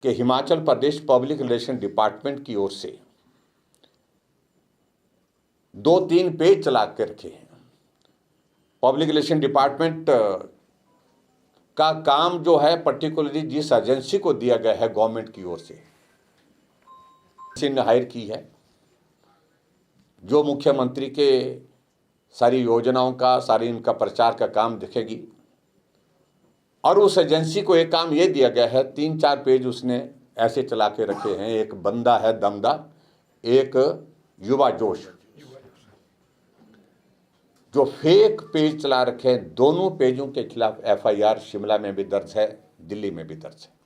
कि Himachal Pradesh public relation department की ओर से 2-3 पेज चला के रखे हैं। पब्लिक रिलेशन डिपार्टमेंट का काम जो है पर्टिकुलरली जिस एजेंसी को दिया गया है गवर्नमेंट की ओर से हायर की है, जो मुख्यमंत्री के सारी योजनाओं का सारी इनका प्रचार का काम दिखेगी। और उस एजेंसी को एक काम ये दिया गया है, 3-4 पेज उसने ऐसे चला के रखे हैं। एक बंदा है दमदार, एक युवा जोश, जो फेक पेज चला रखे हैं। दोनों पेजों के खिलाफ एफआईआर शिमला में भी दर्ज है, दिल्ली में भी दर्ज है।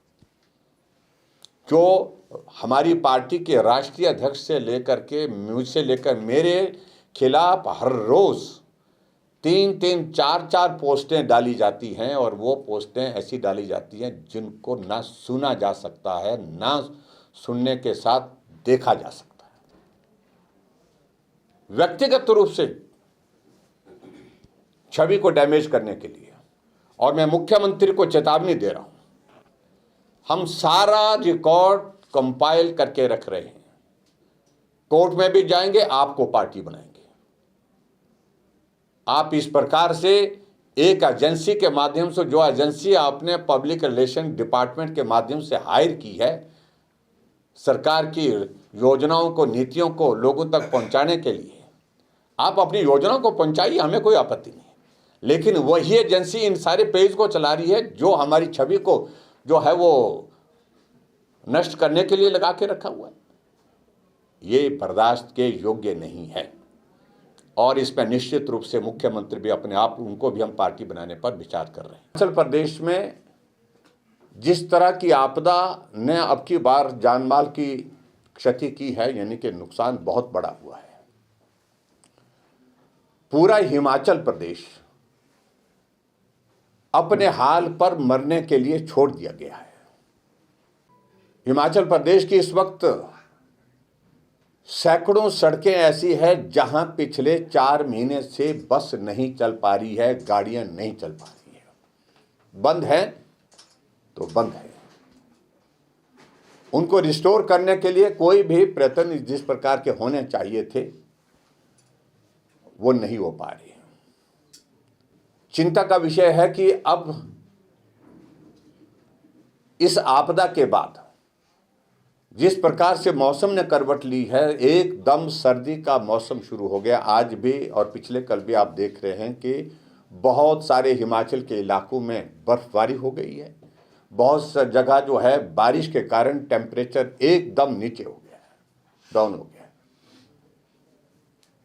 जो हमारी पार्टी के राष्ट्रीय अध्यक्ष से लेकर के मुझसे लेकर मेरे खिलाफ हर रोज 3-3, 4-4 पोस्टें डाली जाती हैं, और वो पोस्टें ऐसी डाली जाती हैं जिनको ना सुना जा सकता है, ना सुनने के साथ देखा जा सकता है। व्यक्तिगत रूप से छवि को डैमेज करने के लिए। और मैं मुख्यमंत्री को चेतावनी दे रहा हूं, हम सारा रिकॉर्ड कंपाइल करके रख रहे हैं। कोर्ट में भी जाएंगे, आपको पार्टी बनाएंगे। आप इस प्रकार से एक एजेंसी के माध्यम से, जो एजेंसी आपने पब्लिक रिलेशन डिपार्टमेंट के माध्यम से हायर की है, सरकार की योजनाओं को, नीतियों को लोगों तक पहुंचाने के लिए, आप अपनी योजनाओं को पहुंचाइए, हमें कोई आपत्ति नहीं। लेकिन वही एजेंसी इन सारे पेज को चला रही है जो हमारी छवि को जो है वो नष्ट करने के लिए लगा के रखा हुआ है। ये बर्दाश्त के योग्य नहीं है, और इस पर निश्चित रूप से मुख्यमंत्री भी अपने आप, उनको भी हम पार्टी बनाने पर विचार कर रहे हैं। हिमाचल प्रदेश में जिस तरह की आपदा ने अब की बार जान माल की क्षति की है, यानी कि नुकसान बहुत बड़ा हुआ है। पूरा हिमाचल प्रदेश अपने हाल पर मरने के लिए छोड़ दिया गया है। हिमाचल प्रदेश की इस वक्त सैकड़ों सड़कें ऐसी है जहां पिछले 4 महीने से बस नहीं चल पा रही है, गाड़ियां नहीं चल पा रही है, बंद है तो बंद है। उनको रिस्टोर करने के लिए कोई भी प्रयत्न जिस प्रकार के होने चाहिए थे वो नहीं हो पा रहे। चिंता का विषय है कि अब इस आपदा के बाद जिस प्रकार से मौसम ने करवट ली है, एकदम सर्दी का मौसम शुरू हो गया। आज भी और पिछले कल भी आप देख रहे हैं कि बहुत सारे हिमाचल के इलाकों में बर्फबारी हो गई है। बहुत सी जगह जो है बारिश के कारण टेम्परेचर एकदम नीचे हो गया है, डाउन हो गया है।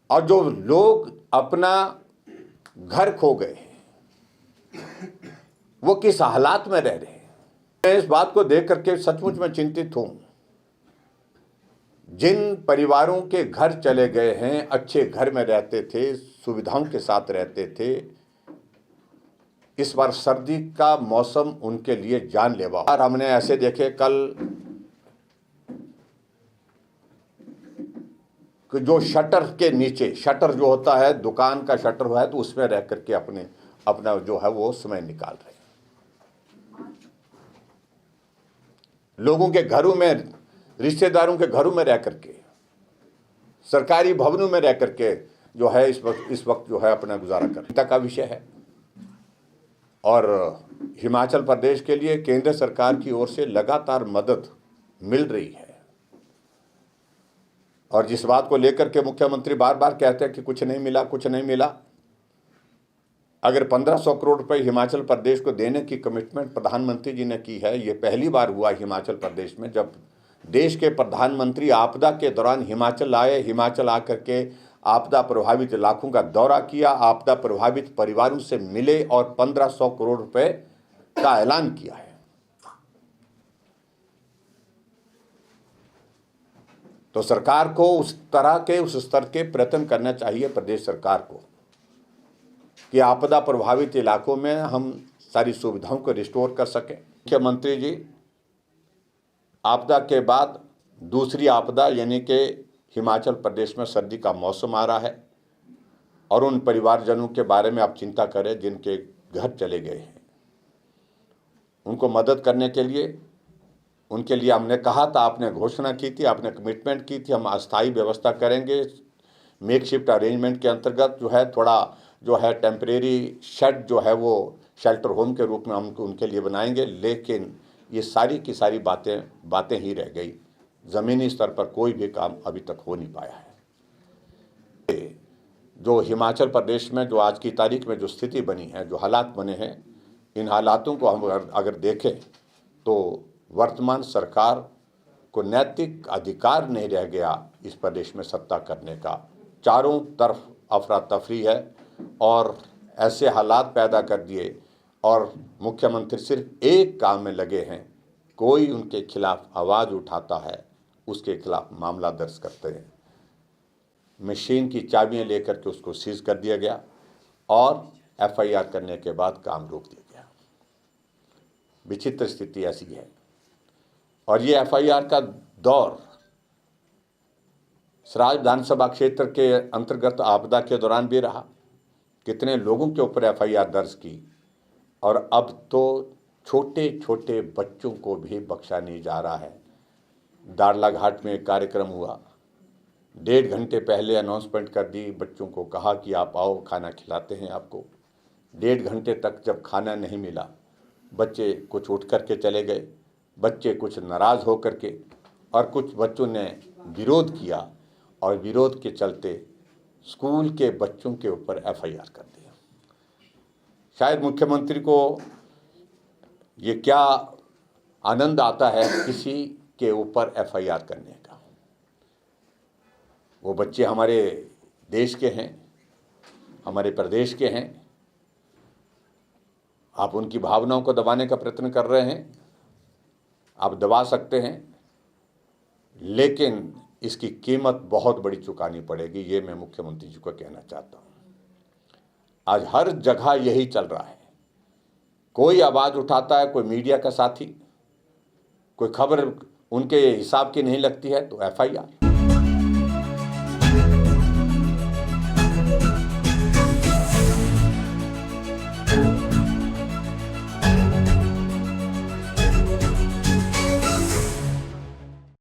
और जो लोग अपना घर खो गए हैं, वो किस हालात में रह रहे हैं, मैं इस बात को देख करके सचमुच में चिंतित हूं। जिन परिवारों के घर चले गए हैं, अच्छे घर में रहते थे, सुविधाओं के साथ रहते थे, इस बार सर्दी का मौसम उनके लिए जानलेवा। और हमने ऐसे देखे कल कि जो शटर के नीचे, शटर जो होता है दुकान का शटर है, तो उसमें रह करके अपना जो है वो समय निकाल रहे हैं। लोगों के घरों में, रिश्तेदारों के घरों में रह करके, सरकारी भवनों में रह करके जो है इस वक्त जो है अपना गुजारा कर। चिंता का विषय है। और हिमाचल प्रदेश के लिए केंद्र सरकार की ओर से लगातार मदद मिल रही है। और जिस बात को लेकर के मुख्यमंत्री बार बार कहते हैं कि कुछ नहीं मिला, कुछ नहीं मिला, अगर 1500 करोड़ रुपए हिमाचल प्रदेश को देने की कमिटमेंट प्रधानमंत्री जी ने की है, ये पहली बार हुआ हिमाचल प्रदेश में जब देश के प्रधानमंत्री आपदा के दौरान हिमाचल आए। हिमाचल आकर के आपदा प्रभावित इलाकों का दौरा किया, आपदा प्रभावित परिवारों से मिले और 1500 करोड़ रुपए का ऐलान किया है। तो सरकार को उस तरह के, उस स्तर के प्रयत्न करना चाहिए प्रदेश सरकार को कि आपदा प्रभावित इलाकों में हम सारी सुविधाओं को रिस्टोर कर सकें। मुख्यमंत्री जी आपदा के बाद दूसरी आपदा यानी कि हिमाचल प्रदेश में सर्दी का मौसम आ रहा है, और उन परिवारजनों के बारे में आप चिंता करें जिनके घर चले गए हैं। उनको मदद करने के लिए उनके लिए हमने कहा था, आपने घोषणा की थी, आपने कमिटमेंट की थी, हम अस्थायी व्यवस्था करेंगे। मेक शिफ्ट अरेंजमेंट के अंतर्गत जो है थोड़ा जो है टेम्परेरी शेड जो है वो शेल्टर होम के रूप में हम उनके लिए बनाएंगे। लेकिन ये सारी की सारी बातें ही रह गई। ज़मीनी स्तर पर कोई भी काम अभी तक हो नहीं पाया है। जो हिमाचल प्रदेश में जो आज की तारीख में जो स्थिति बनी है, जो हालात बने हैं, इन हालातों को हम अगर देखें तो वर्तमान सरकार को नैतिक अधिकार नहीं रह गया इस प्रदेश में सत्ता करने का। चारों तरफ अफरा तफरी है और ऐसे हालात पैदा कर दिए और मुख्यमंत्री सिर्फ एक काम में लगे हैं, कोई उनके खिलाफ आवाज़ उठाता है उसके खिलाफ मामला दर्ज करते हैं। मशीन की चाबियां लेकर के उसको सीज कर दिया गया और एफआईआर करने के बाद काम रोक दिया गया। विचित्र स्थिति ऐसी है और ये एफआईआर का दौर सराज विधानसभा क्षेत्र के अंतर्गत आपदा के दौरान भी रहा। कितने लोगों के ऊपर एफआईआर दर्ज की और अब तो छोटे छोटे बच्चों को भी बख्शा नहीं जा रहा है। दाड़लाघाट में एक कार्यक्रम हुआ, 1.5 घंटे पहले अनाउंसमेंट कर दी, बच्चों को कहा कि आप आओ खाना खिलाते हैं आपको। 1.5 घंटे तक जब खाना नहीं मिला, बच्चे कुछ उठ कर के चले गए, बच्चे कुछ नाराज़ हो कर के, और कुछ बच्चों ने विरोध किया और विरोध के चलते स्कूल के बच्चों के ऊपर एफआईआर कर दिया। शायद मुख्यमंत्री को ये क्या आनंद आता है किसी के ऊपर एफआईआर करने का। वो बच्चे हमारे देश के हैं, हमारे प्रदेश के हैं। आप उनकी भावनाओं को दबाने का प्रयत्न कर रहे हैं, आप दबा सकते हैं, लेकिन इसकी कीमत बहुत बड़ी चुकानी पड़ेगी। ये मैं मुख्यमंत्री जी को कहना चाहता हूँ। आज हर जगह यही चल रहा है। कोई आवाज़ उठाता है, कोई मीडिया का साथी, कोई खबर उनके हिसाब की नहीं लगती है तो एफआईआर।